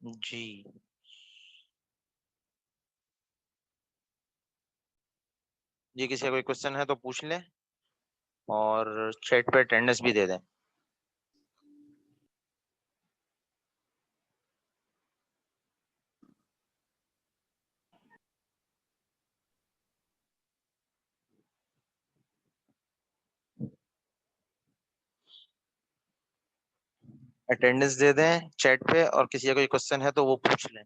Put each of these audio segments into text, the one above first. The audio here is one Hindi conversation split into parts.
जी। जी, किसी का कोई क्वेश्चन है तो पूछ लें, और चैट पे अटेंडेंस भी दे दें। अटेंडेंस दे दें चैट पे, और किसी का कोई क्वेश्चन है तो वो पूछ लें।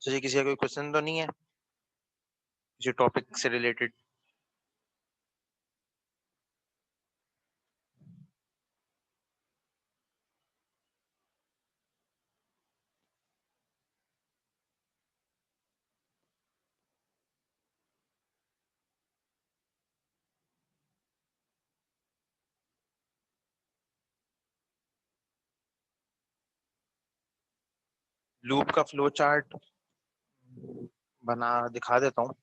अच्छा जी, किसी का कोई क्वेश्चन तो नहीं है किसी टॉपिक से रिलेटेड? लूप का फ्लो चार्ट बना दिखा देता हूँ।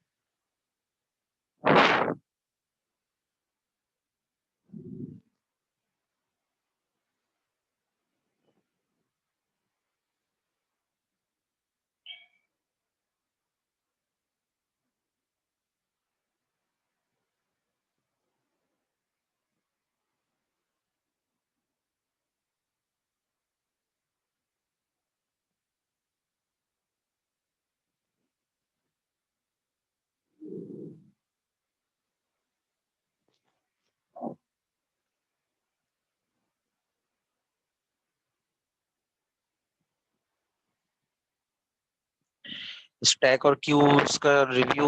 स्टैक और क्यूज का रिव्यू,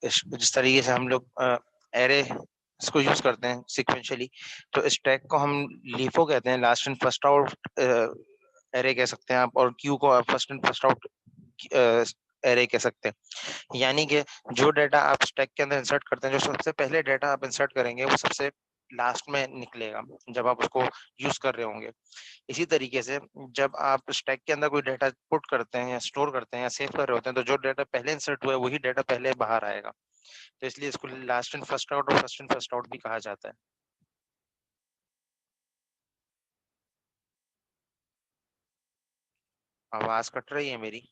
जिस तरीके से हम लोग एरे इसको यूज करते हैं सिक्वेंशियली, तो स्टैक को हम लीफो कहते हैं, last in first out array कह सकते हैं आप, और क्यू को आप first in first out array कह सकते हैं। यानी कि जो डाटा आप स्टैक के अंदर इंसर्ट करते हैं, जो सबसे पहले डाटा आप इंसर्ट करेंगे वो सबसे लास्ट में निकलेगा जब आप उसको यूज कर रहे होंगे। इसी तरीके से जब आप स्टैक के अंदर कोई डाटा पुट करते हैं या स्टोर करते हैं या सेव कर रहे होते हैं, तो जो डाटा पहले इंसर्ट हुआ है वही डाटा पहले बाहर आएगा। तो इसलिए इसको लास्ट इन फर्स्ट आउट और फर्स्ट इन फर्स्ट आउट भी कहा जाता है। आवाज कट रही है मेरी?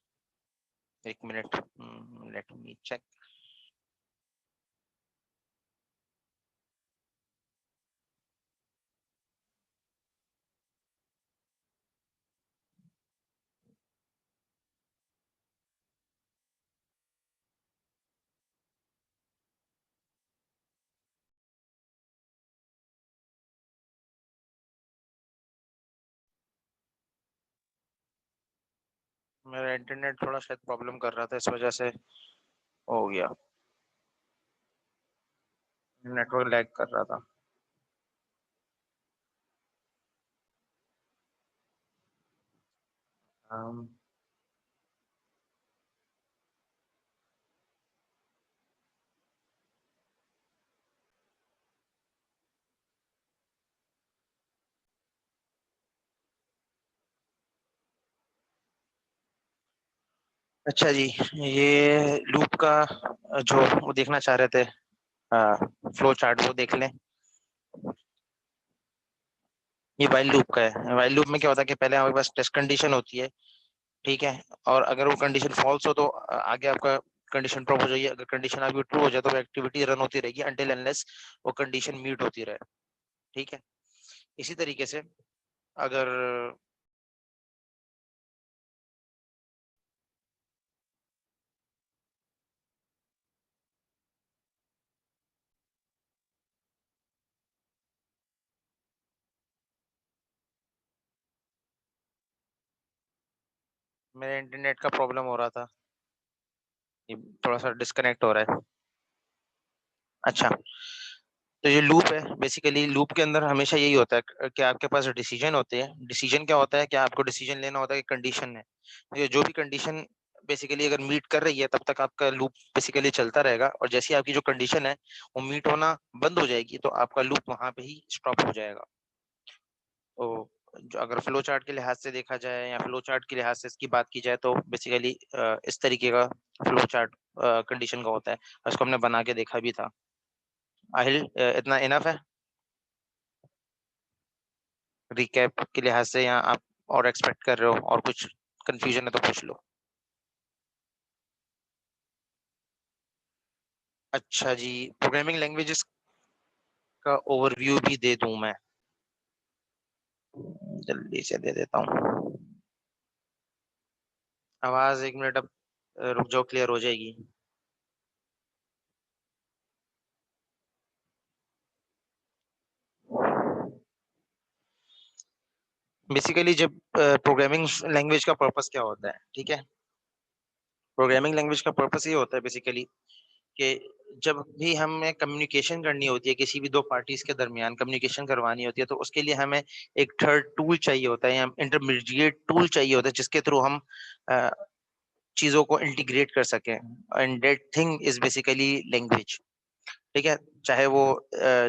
एक मिनट, लेट मी चेक। मेरा इंटरनेट थोड़ा शायद प्रॉब्लम कर रहा था, इस वजह से हो गया, नेटवर्क लैग कर रहा था। um, अच्छा जी, ये लूप का जो वो देखना चाह रहे थे, फ्लो चार्ट, वो देख लें। ये वाइल लूप का है। वाइल लूप में क्या होता है कि पहले हमारे पास टेस्ट कंडीशन होती है, ठीक है, और अगर वो कंडीशन फॉल्स हो तो आगे आपका कंडीशन ड्रॉप हो जाएगी। अगर कंडीशन आपकी ट्रू हो जाए तो एक्टिविटी रन होती रहेगी अनटिल अनलेस वो कंडीशन मीट होती रहे, ठीक है। इसी तरीके से अगर मेरे इंटरनेट का प्रॉब्लम हो रहा था, ये थोड़ा सा डिस्कनेक्ट हो रहा है। अच्छा, तो ये लूप है, बेसिकली लूप के अंदर हमेशा यही होता है कि आपके पास डिसीजन होते हैं। डिसीजन क्या होता है कि आपको डिसीजन लेना होता है कि कंडीशन है, तो ये जो भी कंडीशन बेसिकली अगर मीट कर रही है तब तक आपका लूप बेसिकली चलता रहेगा, और जैसे ही आपकी जो कंडीशन है वो मीट होना बंद हो जाएगी तो आपका लूप वहां पे ही स्टॉप हो जाएगा। तो जो अगर फ्लो चार्ट के लिहाज से देखा जाए या फ्लो चार्ट के लिहाज से इसकी बात की जाए तो बेसिकली इस तरीके का फ्लो चार्ट कंडीशन का होता है, उसको हमने बना के देखा भी था। आहिल, इतना इनफ है रिकैप के लिहाज से, या आप और एक्सपेक्ट कर रहे हो और कुछ कंफ्यूजन है तो पूछ लो। अच्छा जी, प्रोग्रामिंग लैंग्वेजेस का ओवरव्यू भी दे दूं मैं, जल्दी से दे देता हूँ। आवाज एक मिनट, अब रुक जाओ, क्लियर हो जाएगी। बेसिकली जब प्रोग्रामिंग लैंग्वेज का पर्पस क्या होता है, ठीक है, प्रोग्रामिंग लैंग्वेज का पर्पस ये होता है बेसिकली कि जब भी हमें कम्युनिकेशन करनी होती है, किसी भी दो पार्टीज के दरमियान कम्युनिकेशन करवानी होती है, तो उसके लिए हमें एक थर्ड टूल चाहिए होता है या इंटरमीडिएट टूल चाहिए होता है जिसके थ्रू हम अ, चीजों को इंटीग्रेट कर सकें, and that thing is basically language, ठीक है। चाहे वो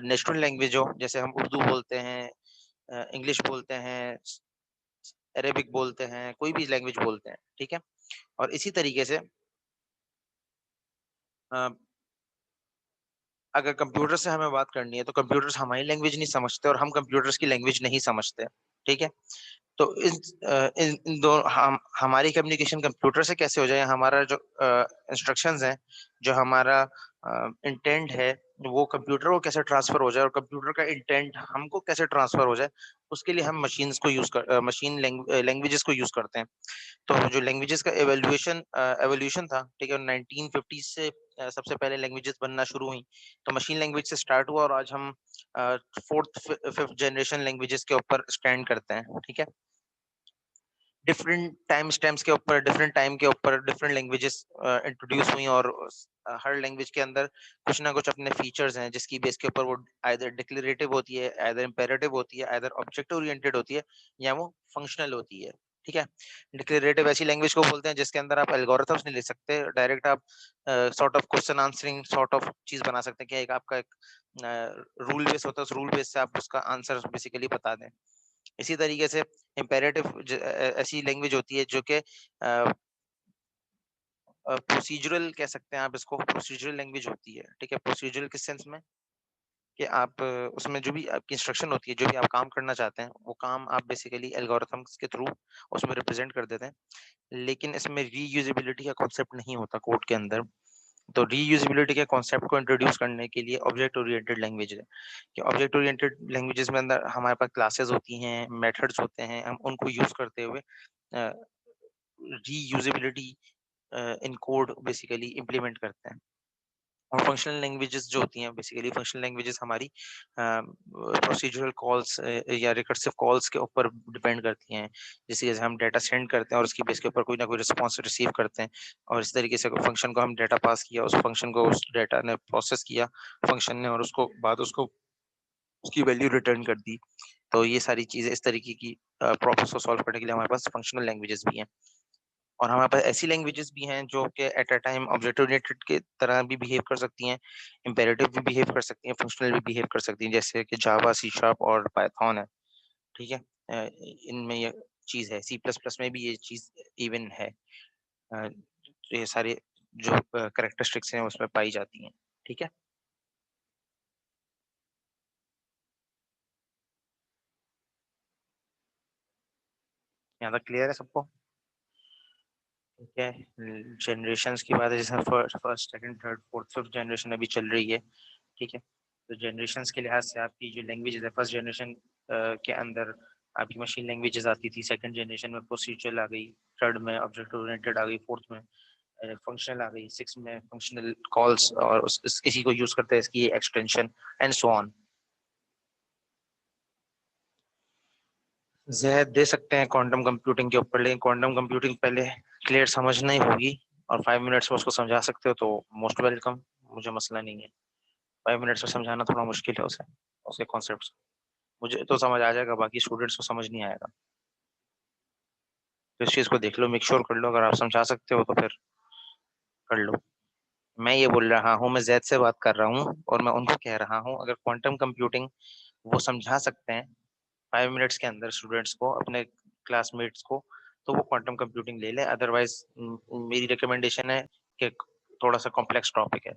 नेशनल लैंग्वेज हो, जैसे हम उर्दू बोलते हैं, इंग्लिश बोलते हैं, अरेबिक बोलते हैं, कोई भी लैंग्वेज बोलते हैं, ठीक है। और इसी तरीके से अ, अगर कंप्यूटर से हमें बात करनी है तो कंप्यूटर्स हमारी लैंग्वेज नहीं समझते और हम कंप्यूटर्स की लैंग्वेज नहीं समझते, ठीक है। तो इन दो हमारी कम्युनिकेशन कंप्यूटर से कैसे हो जाए, हमारा जो इंस्ट्रक्शंस हैं, जो हमारा इंटेंट है, वो कंप्यूटर को कैसे ट्रांसफर हो जाए और कंप्यूटर का इंटेंट हमको कैसे ट्रांसफर हो जाए, उसके लिए हम मशीन्स को यूज कर मशीन लैंग्वेजेस को यूज करते हैं। तो जो लैंग्वेजेस का एवोल्यूशन एवोल्यूशन था, ठीक है, 1950 से सबसे पहले लैंग्वेजेस बनना शुरू हुई, तो मशीन लैंग्वेज से स्टार्ट हुआ और आज हम फोर्थ फिफ्थ जनरेशन लैंग्वेजेस के ऊपर स्टैंड करते हैं, ठीक है। डिफरेंट टाइम स्टैम्प्स के ऊपर, डिफरेंट टाइम के ऊपर डिफरेंट लैंग्वेजेस इंट्रोड्यूस हुई, और हर लैंग्वेज के अंदर कुछ ना कुछ अपने फीचर्स हैं जिसकी बेस के ऊपर वो आइदर डिक्लेरेटिव होती है, आइदर इंपेरेटिव होती है, आइदर ऑब्जेक्ट ओरिएंटेड होती है, या वो फंक्शनल होती है, ठीक है। डिक्लेरेटिव ऐसी लैंग्वेज को बोलते हैं जिसके अंदर आप एल्गोरिथम्स नहीं लिख सकते, डायरेक्ट आप sort of question answering sort of चीज बना सकते हैं कि एक आपका एक रूल बेस होता है, उस रूल बेस से आप उसका आंसर बेसिकली बता दें। इसी तरीके से इम्पेरेटिव ऐसी लैंग्वेज होती है जो कि प्रोसीजरल कह सकते हैं आप इसको, प्रोसीजरल लैंग्वेज होती है, ठीक है। प्रोसीजरल किस सेंस में कि आप उसमें जो भी आपकी इंस्ट्रक्शन होती है, जो भी आप काम करना चाहते हैं, वो काम आप बेसिकली एल्गोरिथम्स के थ्रू उसमें रिप्रेजेंट कर देते हैं, लेकिन इसमें रीयूजेबिलिटी का कॉन्सेप्ट नहीं होता कोड के अंदर। तो रीयूजेबिलिटी के कॉन्सेप्ट को इंट्रोड्यूस करने के लिए ऑब्जेक्ट ओरिएंटेड लैंग्वेज है, कि ऑब्जेक्ट ओरिएंटेड लैंग्वेजेस में अंदर हमारे पास क्लासेस होती हैं, मेथड्स होते हैं, हम उनको यूज करते हुए रीयूजेबिलिटी इन कोड बेसिकली इम्प्लीमेंट करते हैं। और फंक्शनल लैंग्वेजेस जो होती हैं, बेसिकली फंक्शनल लैंग्वेजेस हमारी प्रोसीजरल कॉल्स या रिकर्सिव कॉल्स के ऊपर डिपेंड करती हैं। जैसे हम डाटा सेंड करते हैं और उसकी बेस के ऊपर कोई ना कोई रिस्पॉन्स रिसीव करते हैं, और इस तरीके से फंक्शन को हम डाटा पास किया, उस फंक्शन को उस डाटा ने प्रोसेस किया फंक्शन ने, और उसको बाद उसको उसकी वैल्यू रिटर्न कर दी। तो ये सारी चीजें इस तरीके की प्रॉब्लम्स को सॉल्व करने के लिए हमारे पास फंक्शनल लैंग्वेजेस भी हैं। और हमारे पास ऐसी लैंग्वेजेस भी हैं जो कि at a time object oriented के तरह भी बिहेव कर सकती हैं, इंपेरेटिव भी बिहेव कर सकती हैं, फंक्शनल भी बिहेव कर सकती हैं, जैसे कि जावा, सी शार्प और पाइथन है। ठीक है। इनमें ये चीज है, सी प्लस प्लस में भी ये चीज इवन है। तो ये सारे जो करेक्टरिस्टिक्स हैं उसमें पाई जाती हैं। ठीक है। यहाँ तक क्लियर है सबको? ठीक है। जनरेशन्स की बात है, जैसे first second third fourth fifth generation अभी चल रही है। ठीक है। तो जनरेशन्स के लिहाज से आपकी जो लैंग्वेज है, फर्स्ट जनरेशन के अंदर आपकी मशीन लैंग्वेजेस आती थी, सेकंड जनरेशन में प्रोसीजरल आ गई, थर्ड में ऑब्जेक्ट ओरिएंटेड आ गई, फोर्थ में फंक्शनल आ गई, सिक्स में फंक्शनल कॉल्स और इसी को यूज करते हैं इसकी एक्सटेंशन एंड सो ऑन। जहर दे सकते हैं क्वांटम कंप्यूटिंग के ऊपर, लेकिन क्वांटम कंप्यूटिंग पहले क्लियर समझना ही होगी, और 5 मिनट्स में उसको समझा सकते हो तो मोस्ट वेलकम, मुझे मसला नहीं है। 5 मिनट्स में समझाना थोड़ा मुश्किल है उसे, उसके कॉन्सेप्ट। मुझे तो समझ आ जाएगा, बाकी स्टूडेंट्स को समझ नहीं आएगा। तो इस चीज को देख लो, मेक श्योर कर लो, अगर आप समझा सकते हो तो फिर कर लो। मैं ये बोल रहा हूँ, मैं जैद से बात कर रहा हूँ, और मैं उनको कह रहा हूँ अगर क्वांटम कंप्यूटिंग वो समझा सकते हैं 5 मिनट्स के अंदर स्टूडेंट्स को, अपने क्लासमेट्स को, तो वो क्वांटम कंप्यूटिंग ले लें। अदरवाइज मेरी रिकमेंडेशन है कि थोड़ा सा कॉम्प्लेक्स टॉपिक है।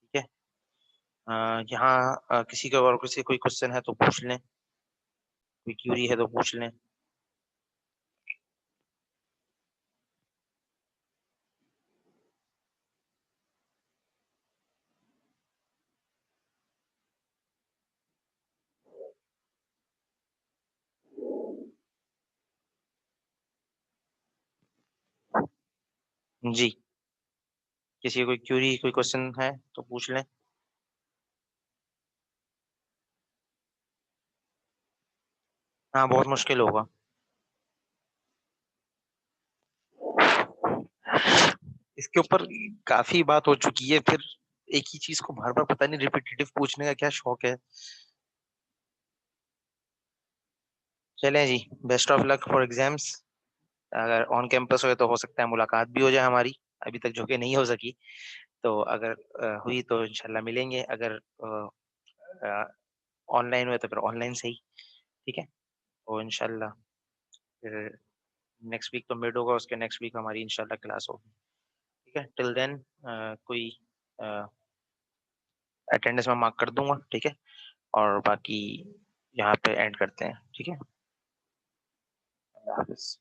ठीक है। यहाँ किसी का और किसी कोई क्वेश्चन है तो पूछ लें, कोई क्यूरी है तो पूछ लें। जी, किसी को कोई क्यूरी कोई क्वेश्चन है तो पूछ लें। हाँ, बहुत मुश्किल होगा। इसके ऊपर काफी बात हो चुकी है, फिर एक ही चीज को बार बार पता नहीं रिपीटेटिव पूछने का क्या शौक है। चलें जी, best of luck for exams. अगर ऑन कैंपस हुए तो हो सकता है मुलाकात भी हो जाए हमारी, अभी तक जो कि नहीं हो सकी। तो अगर हुई तो इंशाल्लाह मिलेंगे, अगर ऑनलाइन हुए तो फिर ऑनलाइन सही। ठीक है। तो इंशाल्लाह फिर नेक्स्ट वीक तो मिड होगा, उसके नेक्स्ट वीक हमारी इंशाल्लाह क्लास होगी। ठीक है। टिल देन कोई अटेंडेंस में मार्क कर दूंगा। ठीक है। और बाकी यहाँ पे एंड करते हैं। ठीक है। अल्लाह हाफिज।